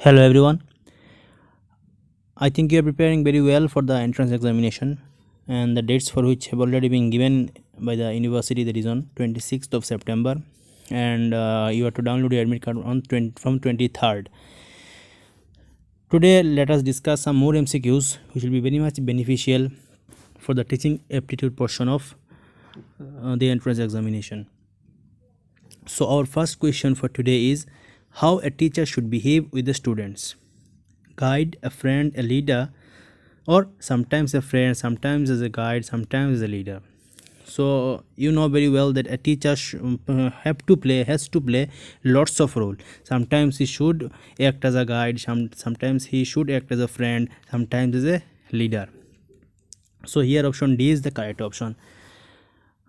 Hello everyone. I think you are preparing very well for the entrance examination, and the dates for which have already been given by the university, that is on 26th of September, and you have to download your admit card from 23rd. Today let us discuss some more MCQs which will be very much beneficial for the teaching aptitude portion of the entrance examination. So our first question for today is how a teacher should behave with the students. Guide, a friend, a leader, or sometimes a friend, sometimes as a guide, sometimes as a leader. So you know very well that a teacher has to play lots of role. Sometimes he should act as a guide, sometimes he should act as a friend, sometimes as a leader. So here option D is the correct option.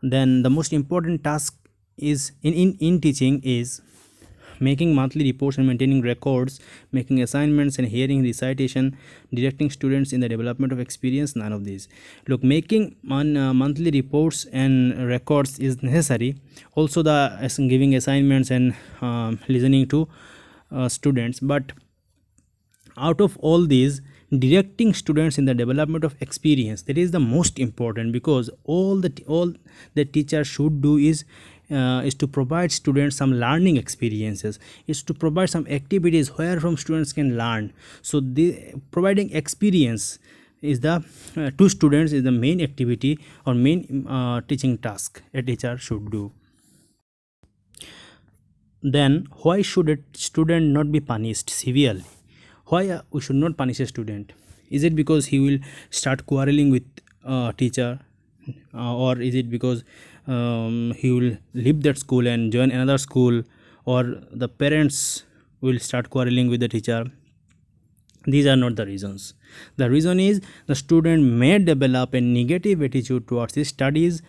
Then the most important task is in teaching is making monthly reports and maintaining records, making assignments and hearing recitation, directing students in the development of experience. None of these. Look, making monthly reports and records is necessary. Also the giving assignments and listening to students. But out of all these, directing students in the development of experience, that is the most important, because all the teacher should do is to provide students some learning experiences, is to provide some activities where from students can learn. So the providing experience is the to students is the main activity or main teaching task a teacher should do. Then why should a student not be punished severely? Why we should not punish a student? Is it because he will start quarreling with teacher, or is it because he will leave that school and join another school, or the parents will start quarreling with the teacher? These are not the reasons. The reason is the student may develop a negative attitude towards his studies,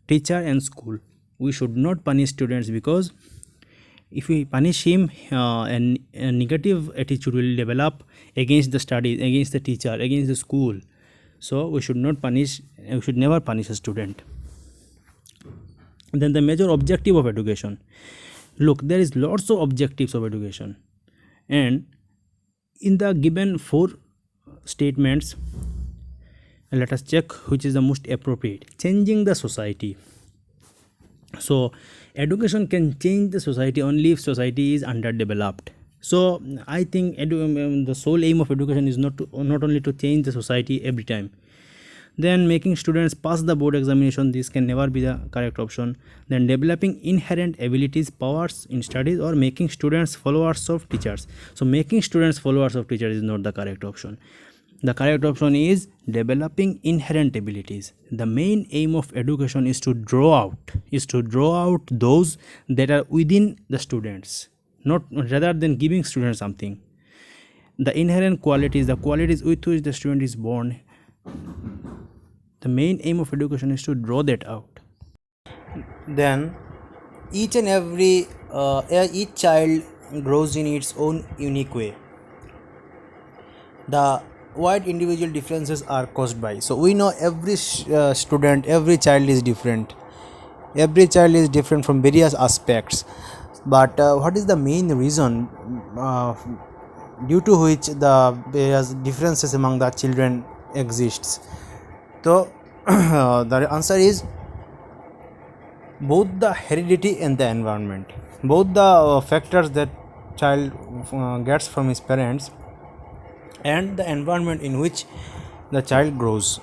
teacher and school. We should not punish students, because if we punish him, a negative attitude will develop against the studies, against the teacher, against the school. So we should never punish a student. Then the major objective of education. Look, there is lots of objectives of education, and in the given four statements, let us check which is the most appropriate. Changing the society. So education can change the society only if society is underdeveloped. So I think the sole aim of education is not only to change the society every time. Then making students pass the board examination, this can never be the correct option. Then developing inherent abilities, powers in studies, or making students followers of teachers. So making students followers of teachers is not the correct option. The correct option is developing inherent abilities. The main aim of education is to draw out those that are within the students, not rather than giving students something. The inherent qualities, the qualities with which the student is born, the main aim of education is to draw that out. Then each child grows in its own unique way. The wide individual differences are caused by, so we know every student, every child is different. Every child is different from various aspects, but what is the main reason due to which the various differences among the children exists? So the answer is both the heredity and the environment, both the factors that child gets from his parents and the environment in which the child grows.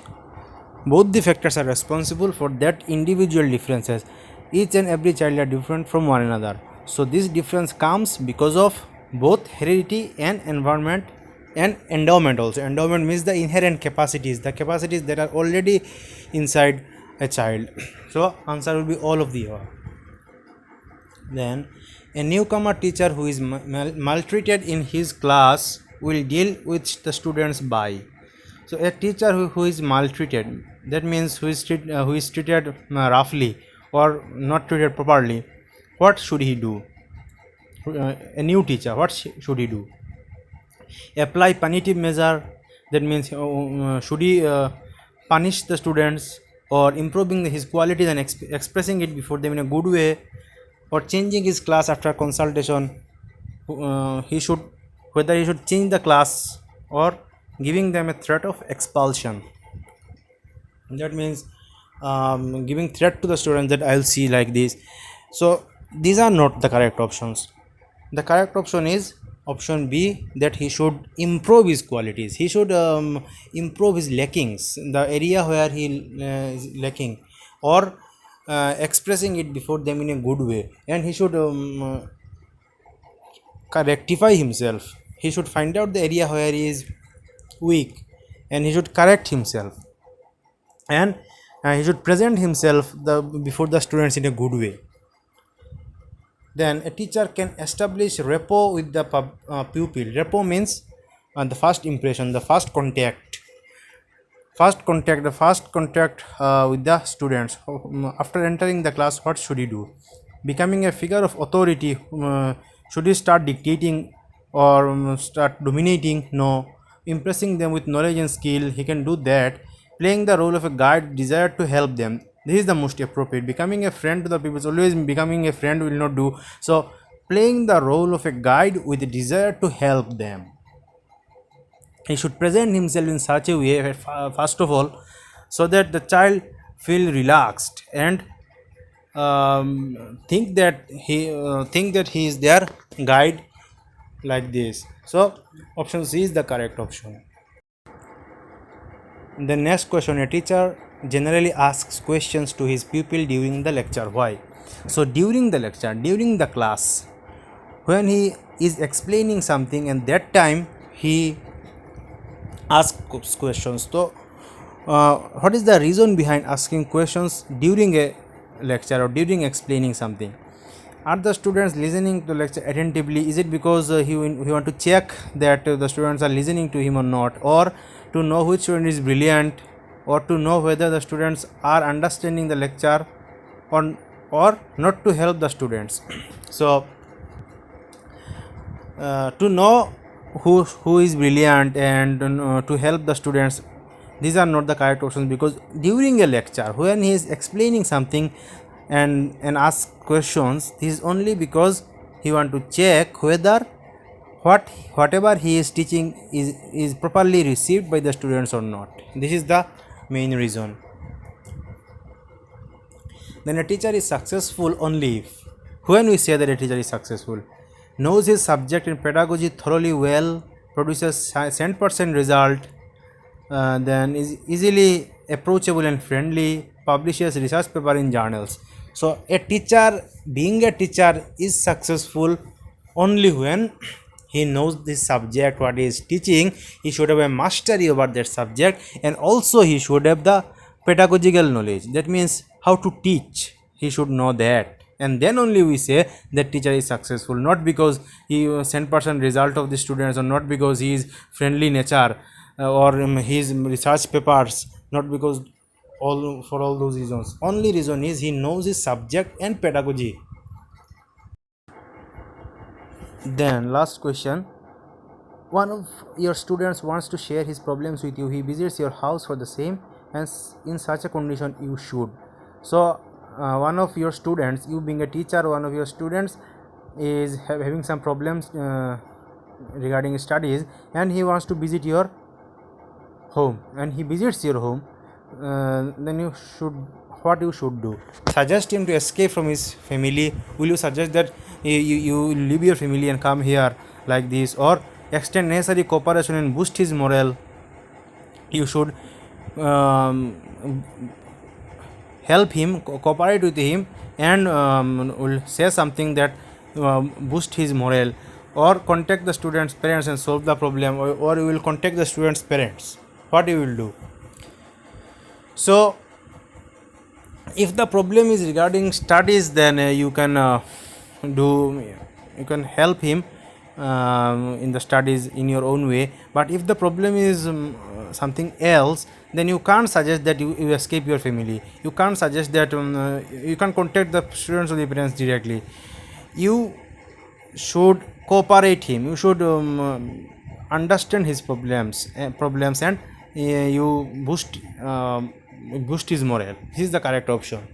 Both the factors are responsible for that individual differences. Each and every child are different from one another. So this difference comes because of both heredity and environment and endowment also. Endowment means the inherent capacities, the capacities that are already inside a child. So answer will be all of the above. Then a newcomer teacher who is maltreated in his class will deal with the students by. So a teacher who is maltreated, that means who is treated roughly or not treated properly, what should he do? A new teacher, what should he do? Apply punitive measure, that means should he punish the students, or improving his qualities and expressing it before them in a good way, or changing his class after consultation? He should whether he should change the class or giving them a threat of expulsion. That means giving threat to the students that I'll see like this. So these are not the correct options. The correct option is option B, that he should improve his qualities. He should improve his lackings, the area where he is lacking, or expressing it before them in a good way, and he should rectify himself. He should find out the area where he is weak, and he should correct himself, and he should present himself before the students in a good way. Then a teacher can establish rapport with the pupil. Rapport means the first impression, the first contact, with the students. After entering the class, what should he do? Becoming a figure of authority. Should he start dictating or start dominating? No. Impressing them with knowledge and skill, he can do that. Playing the role of a guide, desire to help them, this is the most appropriate. Becoming a friend to the people, always becoming a friend will not do. So playing the role of a guide with a desire to help them. He should present himself in such a way, first of all, so that the child feel relaxed and think that he is their guide, like this. So option C is the correct option. The next question, a teacher generally asks questions to his pupil during the lecture. Why? So during the lecture, during the class, when he is explaining something, and that time he asks questions. So what is the reason behind asking questions during a lecture or during explaining something? Are the students listening to lecture attentively? Is it because he want to check that the students are listening to him or not, or to know which student is brilliant, or to know whether the students are understanding the lecture, or not, to help the students? So to know who is brilliant and to help the students, these are not the correct options, because during a lecture, when he is explaining something and ask questions, this is only because he want to check whether whatever he is teaching is properly received by the students or not. This is the main reason. Then a teacher is successful only if, when we say that a teacher is successful, knows his subject in pedagogy thoroughly well, produces 100% result, then is easily approachable and friendly, publishes research paper in journals. So a teacher, being a teacher, is successful only when he knows this subject, what he is teaching. He should have a mastery over that subject, and also he should have the pedagogical knowledge. That means how to teach, he should know that, and then only we say that teacher is successful. Not because he 100% result of the students, or not because he is friendly nature, or his research papers, not because for all those reasons. Only reason is he knows his subject and pedagogy. Then last question, one of your students wants to share his problems with you. He visits your house for the same, and in such a condition you should. So one of your students, you being a teacher, one of your students is having some problems regarding studies, and he wants to visit your home, and he visits your home. Then what you should do? Suggest him to escape from his family. Will you suggest that you leave your family and come here like this, or extend necessary cooperation and boost his morale? You should help him, cooperate with him, and will say something that boost his morale, or contact the students' parents and solve the problem, or you will contact the students' parents. What you will do? So if the problem is regarding studies, then you can help him in the studies in your own way. But if the problem is something else, then you can't suggest that you escape your family. You can't suggest that you can contact the students or the parents directly. You should cooperate him. You should understand his problems, and you boost his morale. This is the correct option.